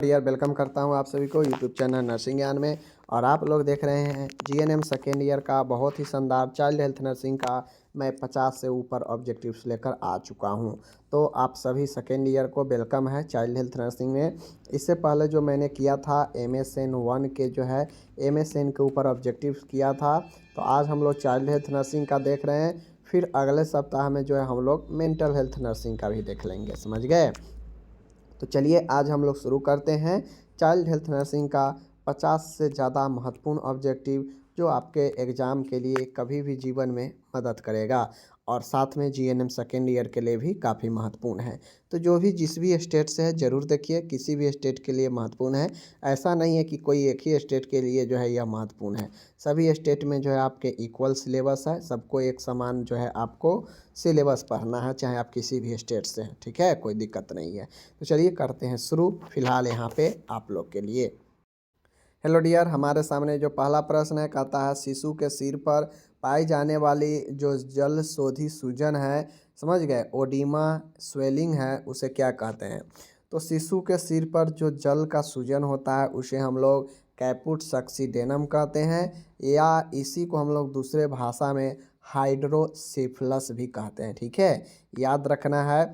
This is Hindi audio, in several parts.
डियर वेलकम करता हूं आप सभी को यूट्यूब चैनल नर्सिंग ज्ञान में। और आप लोग देख रहे हैं जीएनएम सेकेंड ईयर का बहुत ही शानदार चाइल्ड हेल्थ नर्सिंग का मैं 50 से ऊपर ऑब्जेक्टिव्स लेकर आ चुका हूं। तो आप सभी सेकेंड ईयर को वेलकम है चाइल्ड हेल्थ नर्सिंग में। इससे पहले जो मैंने किया था MSN 1 के जो है MSN के ऊपर ऑब्जेक्टिव्स किया था, तो आज हम लोग चाइल्ड हेल्थ नर्सिंग का देख रहे हैं। फिर अगले सप्ताह में जो है हम लोग मेंटल हेल्थ नर्सिंग का भी देख लेंगे, समझ गए। तो चलिए आज हम लोग शुरू करते हैं चाइल्ड हेल्थ नर्सिंग का 50 से ज़्यादा महत्वपूर्ण ऑब्जेक्टिव जो आपके एग्ज़ाम के लिए कभी भी जीवन में मदद करेगा और साथ में जीएनएम सेकेंड ईयर के लिए भी काफ़ी महत्वपूर्ण है। तो जो भी जिस भी स्टेट से है ज़रूर देखिए, किसी भी स्टेट के लिए महत्वपूर्ण है। ऐसा नहीं है कि कोई एक ही स्टेट के लिए जो है यह महत्वपूर्ण है। सभी स्टेट में जो है आपके इक्वल सिलेबस है, सबको एक समान जो है आपको सिलेबस पढ़ना है, चाहे आप किसी भी स्टेट से हैं, ठीक है, कोई दिक्कत नहीं है। तो चलिए करते हैं शुरू फिलहाल यहाँ पे आप लोग के लिए। हेलो डियर, हमारे सामने जो पहला प्रश्न है कहता है शिशु के सिर पर पाई जाने वाली जो जल शोधी सूजन है, समझ गए, ओडिमा स्वेलिंग है, उसे क्या कहते हैं। तो शिशु के सिर पर जो जल का सूजन होता है उसे हम लोग कैपुट सक्सीडेनम कहते हैं, या इसी को हम लोग दूसरे भाषा में हाइड्रोसिफलस भी कहते हैं, ठीक है। याद रखना है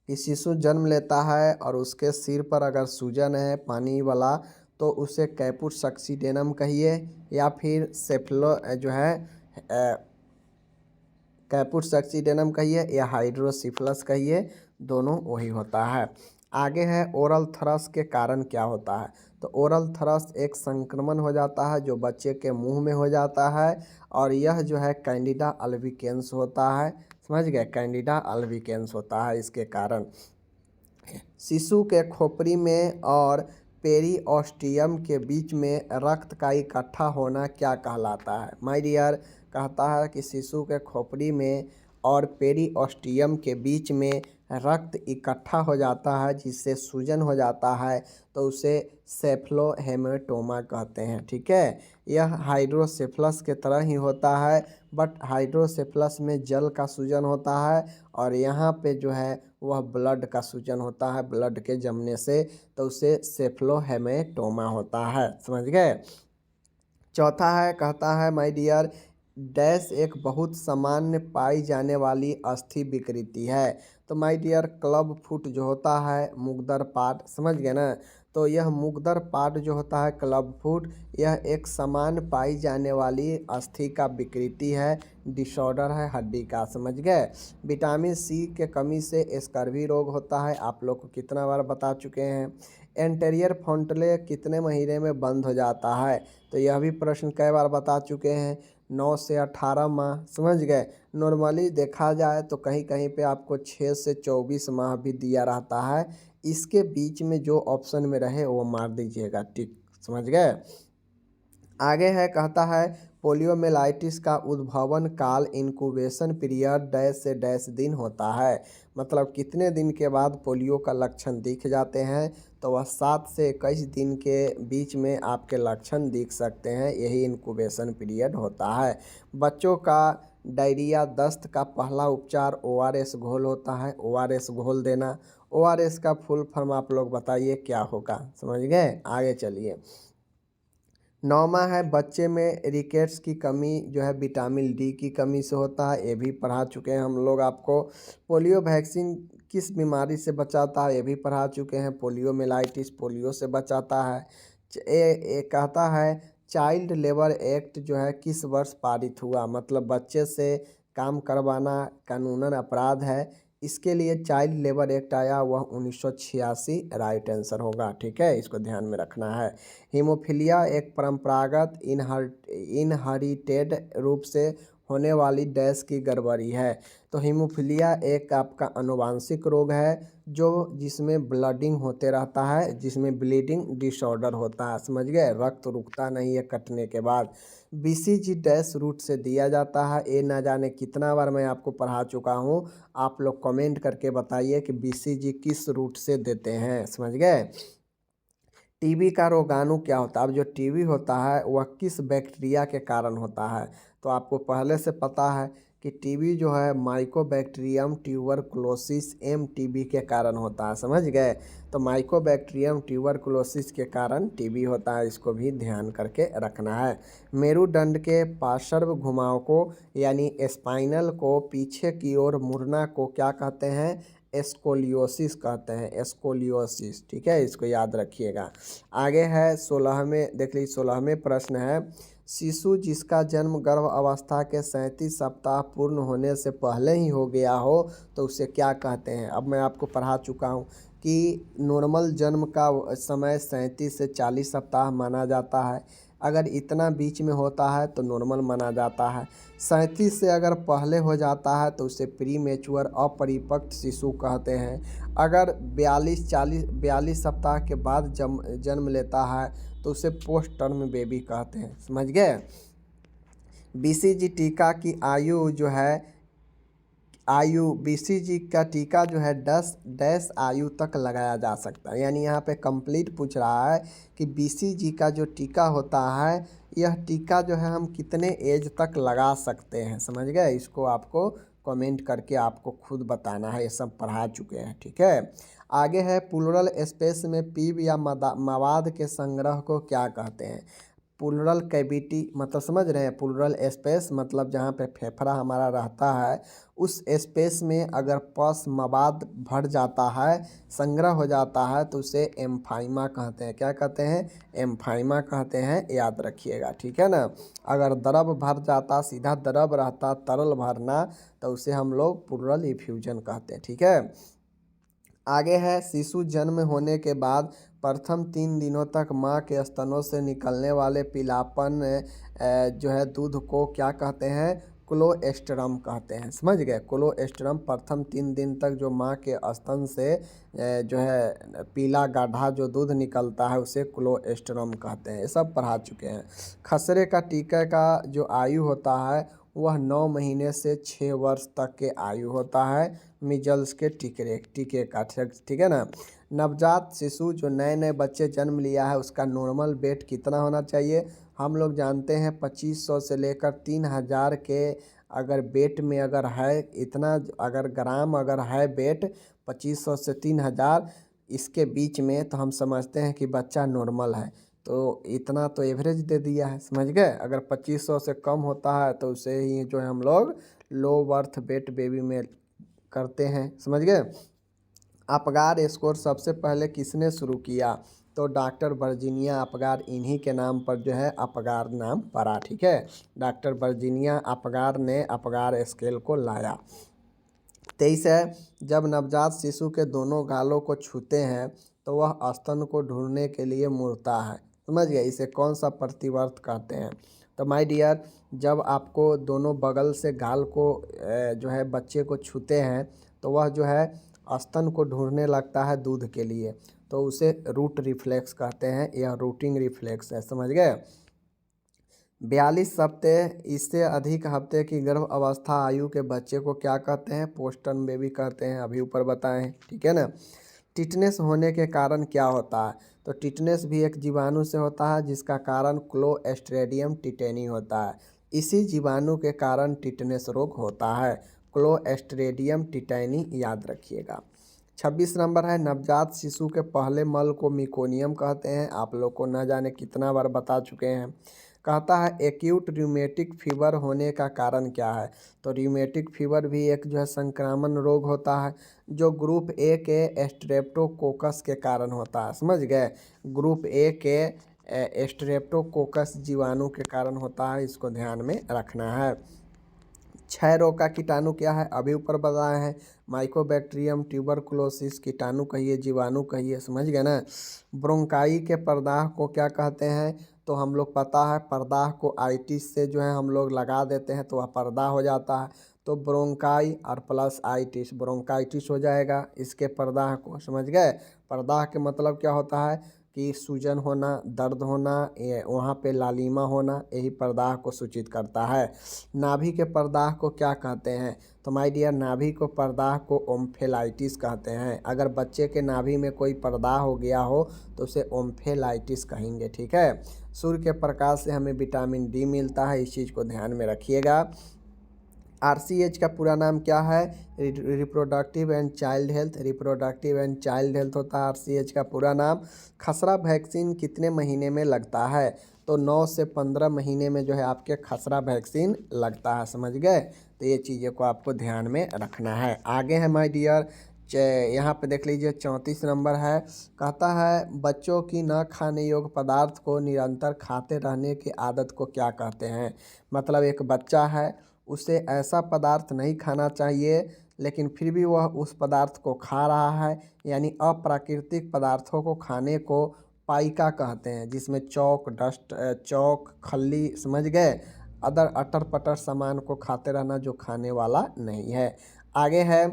कि शिशु जन्म लेता है और उसके सिर पर अगर सूजन है पानी वाला तो उसे कैपुट सक्सीडेनम कहिए, या फिर सेफ्लो जो है कैपुट सक्सीडेनम कहिए या हाइड्रोसिफलस कहिए, दोनों वही होता है। आगे है ओरल थ्रस के कारण क्या होता है। तो ओरल थ्रस एक संक्रमण हो जाता है जो बच्चे के मुंह में हो जाता है, और यह जो है कैंडिडा अल्बिकेंस होता है, समझ गए, कैंडिडा अल्बिकेंस होता है इसके कारण। शिशु के खोपड़ी में और पेरिओस्टियम के बीच में रक्त का इकट्ठा होना क्या कहलाता है। माय डियर, कहता है कि शिशु के खोपड़ी में और पेरिओस्टियम के बीच में रक्त इकट्ठा हो जाता है जिससे सूजन हो जाता है, तो उसे सेफ्लोहेमेटोमा कहते हैं, ठीक है। यह हाइड्रोसेफलस के तरह ही होता है, बट हाइड्रोसेफलस में जल का सूजन होता है और यहाँ पे जो है वह ब्लड का सूजन होता है, ब्लड के जमने से, तो उसे सेफ्लोहेमेटोमा होता है, समझ गए। चौथा है, कहता है माय डियर डैश एक बहुत सामान्य पाई जाने वाली अस्थि विकृति है। तो माय डियर क्लब फुट जो होता है मुगदर पार्ट, समझ गए ना। तो यह मुगदर पार्ट जो होता है क्लब फुट, यह एक समान पाई जाने वाली अस्थि का विकृति है, डिसऑर्डर है हड्डी का, समझ गए। विटामिन सी के कमी से स्कर्वी रोग होता है, आप लोग को कितना बार बता चुके हैं। एंटेरियर फ्रंटले कितने महीने में बंद हो जाता है, तो यह भी प्रश्न कई बार बता चुके हैं, 9 से 18 माह, समझ गए। नॉर्मली देखा जाए तो कहीं कहीं पे आपको 6 से 24 माह भी दिया रहता है, इसके बीच में जो ऑप्शन में रहे वो मार दीजिएगा, टिक, समझ गए। आगे है, कहता है पोलियोमेलाइटिस का उद्भवन काल इंक्यूबेशन पीरियड डैश से डैश दिन होता है। मतलब कितने दिन के बाद पोलियो का लक्षण दिख जाते हैं, तो वह 7 से 21 दिन के बीच में आपके लक्षण दिख सकते हैं, यही इंक्यूबेशन पीरियड होता है। बच्चों का डायरिया दस्त का पहला उपचार ORS घोल होता है, ORS घोल देना। ORS का फुल फॉर्म आप लोग बताइए क्या होगा, समझ गए। आगे चलिए, 9वां है बच्चे में रिकेट्स की कमी जो है विटामिन डी की कमी से होता है, ये भी पढ़ा चुके हैं हम लोग आपको। पोलियो वैक्सीन किस बीमारी से बचाता है, ये भी पढ़ा चुके हैं, पोलियोमेलाइटिस पोलियो से बचाता है। ये कहता है चाइल्ड लेबर एक्ट जो है किस वर्ष पारित हुआ, मतलब बच्चे से काम करवाना कानूनन अपराध है, इसके लिए चाइल्ड लेबर एक्ट आया, वह 1986 राइट आंसर होगा, ठीक है, इसको ध्यान में रखना है। हीमोफीलिया एक परंपरागत इनहेरिटेड रूप से होने वाली डैश की गड़बड़ी है। तो हीमोफीलिया एक आपका आनुवांशिक रोग है जो जिसमें ब्लडिंग होते रहता है, जिसमें ब्लीडिंग डिसऑर्डर होता है, समझ गए, रक्त रुकता नहीं है कटने के बाद। BCG डैश रूट से दिया जाता है, ये ना जाने कितना बार मैं आपको पढ़ा चुका हूँ, आप लोग कमेंट करके बताइए कि BCG किस रूट से देते हैं, समझ गए। टीबी का रोगाणु क्या होता है, अब जो टीबी होता है वह किस बैक्टीरिया के कारण होता है, तो आपको पहले से पता है कि टीबी जो है माइकोबैक्टीरियम ट्यूबरकुलोसिस एमटीबी के कारण होता है। समझ गए? तो माइकोबैक्टीरियम ट्यूबरकुलोसिस के कारण टीबी होता है, इसको भी ध्यान करके रखना है। मेरुदंड के पार्श्व घुमाव को यानी स्पाइनल को पीछे की ओर मुड़ना को क्या कहते हैं? स्कोलियोसिस कहते हैं, स्कोलियोसिस। ठीक है, इसको याद रखिएगा। आगे है 16वें, देख लीजिए 16वें प्रश्न है, शिशु जिसका जन्म गर्भ अवस्था के 37 सप्ताह पूर्ण होने से पहले ही हो गया हो तो उसे क्या कहते हैं? अब मैं आपको पढ़ा चुका हूँ कि नॉर्मल जन्म का समय 37 से 40 सप्ताह माना जाता है। अगर इतना बीच में होता है तो नॉर्मल माना जाता है। 37 से अगर पहले हो जाता है तो उसे प्री मैच्योर अपरिपक्व शिशु कहते हैं। अगर 42 सप्ताह के बाद जन्म लेता है तो उसे पोस्ट टर्म बेबी कहते हैं। समझ गए? बीसीजी टीका की आयु जो है बीसीजी का टीका जो है 10 आयु तक लगाया जा सकता है। यानी यहाँ पे कंप्लीट पूछ रहा है कि बीसीजी का जो टीका होता है यह टीका जो है हम कितने एज तक लगा सकते हैं। समझ गए? इसको आपको कमेंट करके आपको खुद बताना है, ये सब पढ़ा चुके हैं। ठीक है, आगे है प्लूरल स्पेस में पीप या मवाद के संग्रह को क्या कहते हैं? प्लूरल कैविटी मतलब समझ रहे हैं? प्लूरल स्पेस मतलब जहाँ पे फेफड़ा हमारा रहता है उस स्पेस में अगर पस मवाद भर जाता है, संग्रह हो जाता है तो उसे एम्फाइमा कहते हैं। क्या कहते हैं? एम्फाइमा कहते हैं, याद रखिएगा। ठीक है ना? अगर द्रव भर जाता, सीधा द्रव रहता, तरल भरना, तो उसे हम लोग प्लूरल इफ्यूजन कहते हैं। ठीक है, आगे है शिशु जन्म होने के बाद प्रथम 3 दिनों तक माँ के स्तनों से निकलने वाले पीलापन जो है दूध को क्या कहते हैं? कोलोएस्ट्रम कहते हैं। समझ गए? कोलोएस्ट्रम प्रथम 3 दिन तक जो माँ के स्तन से जो है पीला गाढ़ा जो दूध निकलता है उसे कोलोएस्ट्रम कहते हैं। ये सब पढ़ा चुके हैं। खसरे का टीके का जो आयु होता है वह 9 महीने से 6 वर्ष तक के आयु होता है। मिजल्स के टीके का, ठीक है ना? नवजात शिशु जो नए बच्चे जन्म लिया है उसका नॉर्मल वेट कितना होना चाहिए? हम लोग जानते हैं 2500 से लेकर 3000 के अगर वेट में अगर है, इतना अगर ग्राम अगर है वेट 2500 से 3000 इसके बीच में, तो हम समझते हैं कि बच्चा नॉर्मल है। तो इतना तो एवरेज दे दिया है। समझ गए? अगर 2500 से कम होता है तो उसे ही जो है हम लोग लो बर्थ वेट बेबी में करते हैं। समझ गए? अपगार स्कोर सबसे पहले किसने शुरू किया? तो डॉक्टर वर्जीनिया अपगार, इन्हीं के नाम पर जो है अपगार नाम पड़ा। ठीक है, डॉक्टर वर्जीनिया अपगार ने अपगार स्केल को लाया। 23 है, जब नवजात शिशु के दोनों गालों को छूते हैं तो वह स्तन को ढूंढने के लिए मुड़ता है। समझ गए? इसे कौन सा प्रतिवर्त कहते हैं? तो माय डियर, जब आपको दोनों बगल से गाल को जो है बच्चे को छूते हैं तो वह जो है स्तन को ढूंढने लगता है दूध के लिए, तो उसे रूट रिफ्लेक्स कहते हैं। यह रूटिंग रिफ्लेक्स है। समझ गए? 42 हफ्ते इससे अधिक हफ्ते की गर्भ अवस्था आयु के बच्चे को क्या कहते हैं? पोस्टर्म बेबी कहते हैं, अभी ऊपर बताएं। ठीक है ना? टिटनेस होने के कारण क्या होता है? तो टिटनेस भी एक जीवाणु से होता है जिसका कारण क्लोस्ट्रेडियम टिटेनी होता है। इसी जीवाणु के कारण टिटनेस रोग होता है, क्लोस्ट्रेडियम टिटेनी, याद रखिएगा। 26 नंबर है, नवजात शिशु के पहले मल को मिकोनियम कहते हैं। आप लोग को न जाने कितना बार बता चुके हैं। कहता है एक्यूट र्यूमेटिक फीवर होने का कारण क्या है? तो र्यूमेटिक फीवर भी एक जो है संक्रामक रोग होता है जो ग्रुप ए के स्ट्रेप्टोकोकस के कारण होता है। समझ गए? ग्रुप ए के स्ट्रेप्टोकोकस जीवाणु के कारण होता है, इसको ध्यान में रखना है। क्षय रोग का कीटाणु क्या है? अभी ऊपर बताए हैं, माइकोबैक्टीरियम ट्यूबरकुलोसिस। कीटाणु कहिए, जीवाणु कहिए। समझ गए ना? ब्रोंकाई के प्रदाह को क्या कहते हैं? तो हम लोग पता है प्रदाह को आइटिस से जो है हम लोग लगा देते हैं तो वह प्रदाह हो जाता है। तो ब्रोंकाई और प्लस आइटिस, ब्रोंकाइटिस हो जाएगा इसके प्रदाह को। समझ गए? प्रदाह के मतलब क्या होता है कि सूजन होना, दर्द होना, वहाँ पे लालिमा होना, यही प्रदाह को सूचित करता है। नाभि के प्रदाह को क्या कहते हैं? तो माय डियर, नाभि को प्रदाह को ओम्फेलाइटिस कहते हैं। अगर बच्चे के नाभि में कोई प्रदाह हो गया हो तो उसे ओम्फेलाइटिस कहेंगे। ठीक है? सूर्य के प्रकाश से हमें विटामिन डी मिलता है, इस चीज़ को ध्यान में रखिएगा। RCH का पूरा नाम क्या है? Reproductive and child health. Reproductive and child health होता है RCH का पूरा नाम। खसरा वैक्सीन कितने महीने में लगता है? तो 9 से 15 महीने में जो है आपके खसरा वैक्सीन लगता है, समझ गए। तो ये चीज़ों को आपको ध्यान में रखना है। आगे है माय डियर, यहाँ पे देख लीजिए 34 नंबर है। कहता है बच्चों की न खाने योग्य पदार्थ को निरंतर खाते रहने की आदत को क्या कहते हैं? मतलब एक बच्चा है, उसे ऐसा पदार्थ नहीं खाना चाहिए लेकिन फिर भी वह उस पदार्थ को खा रहा है, यानी अप्राकृतिक पदार्थों को खाने को पाइका कहते हैं, जिसमें चौक खल्ली, समझ गए, अदर अटर पटर सामान को खाते रहना जो खाने वाला नहीं है। आगे है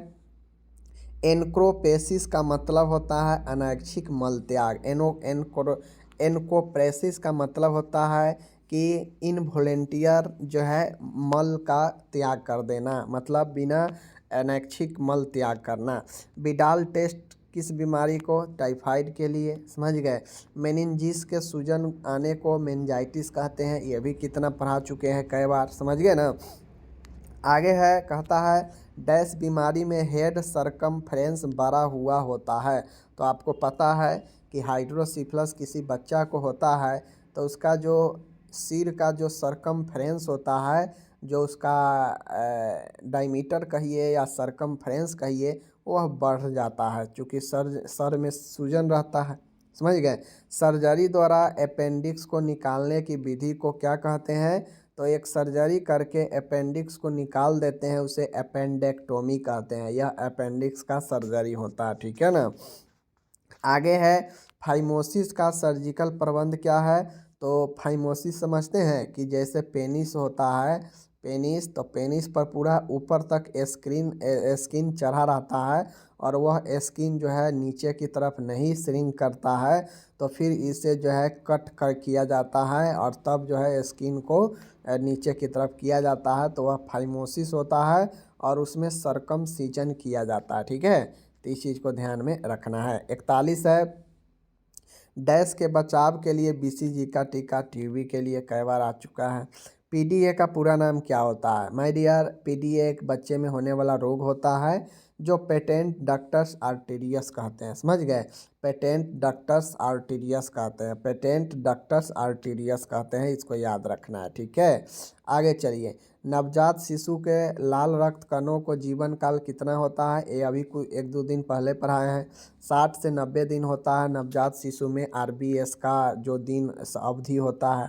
एनक्रोपेसिस का मतलब होता है अनैच्छिक मल त्याग। एनकोप्रेसिस का मतलब होता है कि इनवॉलेंटियर जो है मल का त्याग कर देना, मतलब बिना अनैच्छिक मल त्याग करना। विडाल टेस्ट किस बीमारी को? टाइफाइड के लिए, समझ गए। मेनिनजिस के सूजन आने को मेनिंजाइटिस कहते हैं, ये भी कितना पढ़ा चुके हैं कई बार, समझ गए ना। आगे है, कहता है डैश बीमारी में हेड सरकमफ्रेंस बड़ा हुआ होता है। तो आपको पता है कि हाइड्रोसिफिलस किसी बच्चा को होता है तो उसका जो सिर का जो सरकमफ्रेंस होता है, जो उसका डायमीटर कहिए या सरकमफ्रेंस कहिए, वह बढ़ जाता है क्योंकि सर में सूजन रहता है, समझ गए। सर्जरी द्वारा अपेंडिक्स को निकालने की विधि को क्या कहते हैं? तो एक सर्जरी करके अपेंडिक्स को निकाल देते हैं, उसे अपेंडेक्टोमी कहते हैं। यह अपेंडिक्स का सर्जरी होता है, ठीक है ना। आगे है फाइमोसिस का सर्जिकल प्रबंध क्या है? तो फाइमोसिस समझते हैं कि जैसे पेनिस होता है, पेनिस, तो पेनिस पर पूरा ऊपर तक स्किन चढ़ा रहता है और वह स्किन जो है नीचे की तरफ नहीं श्रिंक करता है, तो फिर इसे जो है कट कर किया जाता है और तब जो है स्किन को नीचे की तरफ किया जाता है, तो वह फाइमोसिस होता है और उसमें सरकमसिजन किया जाता है, ठीक है। तो इस चीज़ को ध्यान में रखना है। 41 है, डैश के बचाव के लिए BCG का टीका टीबी के लिए कई बार आ चुका है। PDA का पूरा नाम क्या होता है? माय डियर, PDA एक बच्चे में होने वाला रोग होता है जो पेटेंट डक्टस आर्टेरियस कहते हैं, समझ गए। पेटेंट डक्टस आर्टेरियस कहते हैं, पेटेंट डक्टस आर्टेरियस कहते हैं, इसको याद रखना है, ठीक है। आगे चलिए, नवजात शिशु के लाल रक्त कणों को जीवन काल कितना होता है? ये अभी कुछ 1-2 दिन पहले पढ़ाए हैं। 60 से 90 दिन होता है नवजात शिशु में RBS का जो दिन अवधि होता है।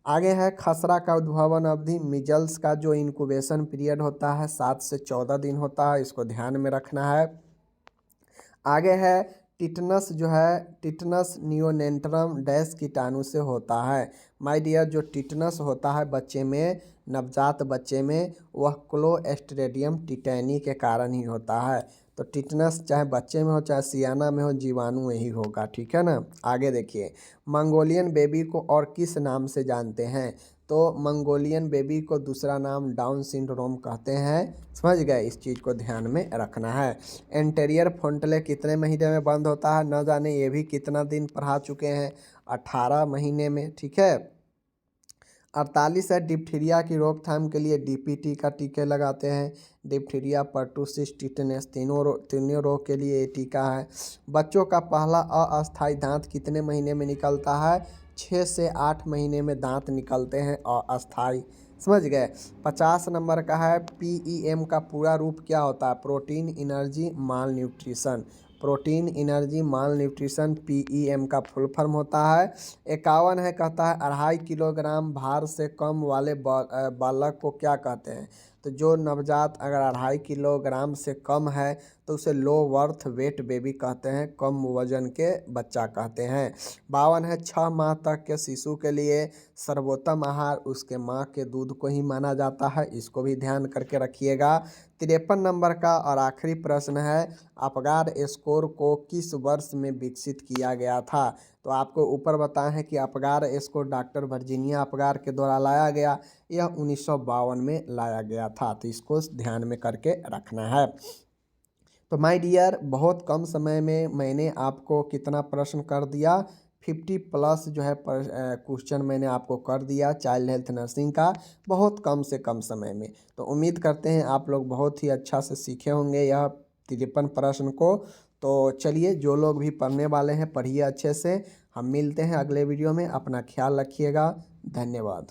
आगे है खसरा का उद्भवन अवधि, मिजल्स का जो इंक्यूबेशन पीरियड होता है 7 से 14 दिन होता है, इसको ध्यान में रखना है। आगे है टिटनस जो है, टिटनस नियोनेंट्रम डैश कीटाणु से होता है। माय डियर, जो टिटनस होता है बच्चे में, नवजात बच्चे में, वह क्लोस्ट्रीडियम टिटैनी के कारण ही होता है। तो टिटनस चाहे बच्चे में हो चाहे सियाना में हो, जीवाणु यही होगा, ठीक है ना। आगे देखिए, मंगोलियन बेबी को और किस नाम से जानते हैं? तो मंगोलियन बेबी को दूसरा नाम डाउन सिंड्रोम कहते हैं, समझ गए। इस चीज़ को ध्यान में रखना है। एंटेरियर फोंटले कितने महीने में बंद होता है? न जाने ये भी कितना दिन पढ़ा चुके हैं, 18 महीने में, ठीक है। 48 है, डिप्थीरिया की रोकथाम के लिए DPT का टीके लगाते हैं। डिप्थीरिया, पर्टुसिस, टिटनेस, तीनों रोग के लिए ये टीका है। बच्चों का पहला अस्थायी दांत कितने महीने में निकलता है? 6 से 8 महीने में दांत निकलते हैं अस्थायी, समझ गए। 50 नंबर का है, PEM का पूरा रूप क्या होता है? प्रोटीन एनर्जी माल न्यूट्रिशन। प्रोटीन एनर्जी माल न्यूट्रिशन PEM का फुल फॉर्म होता है। 51 है, कहता है 2.5 किलोग्राम भार से कम वाले बालक को क्या कहते हैं? तो जो नवजात अगर 2.5 किलोग्राम से कम है तो उसे लो बर्थ वेट बेबी कहते हैं, कम वजन के बच्चा कहते हैं। 52 है, 6 माह तक के शिशु के लिए सर्वोत्तम आहार उसके माँ के दूध को ही माना जाता है, इसको भी ध्यान करके रखिएगा। 53 नंबर का और आखिरी प्रश्न है, अपगार स्कोर को किस वर्ष में विकसित किया गया था? तो आपको ऊपर बताए हैं कि Apgar score doctor Virginia Apgar के द्वारा लाया गया, यह 1952 में लाया गया था, तो इसको ध्यान में करके रखना है। तो माय डियर, बहुत कम समय में मैंने आपको कितना प्रश्न कर दिया? 50+ जो है क्वेश्चन मैंने आपको कर दिया चाइल्ड हेल्थ नर्सिंग का, बहुत कम से कम समय में। तो उम्मीद करते हैं आप लोग बहुत ही अच्छा से सीखे होंगे यह 53 प्रश्न को। तो चलिए, जो लोग भी पढ़ने वाले हैं पढ़िए अच्छे से। हम मिलते हैं अगले वीडियो में, अपना ख्याल रखिएगा। धन्यवाद।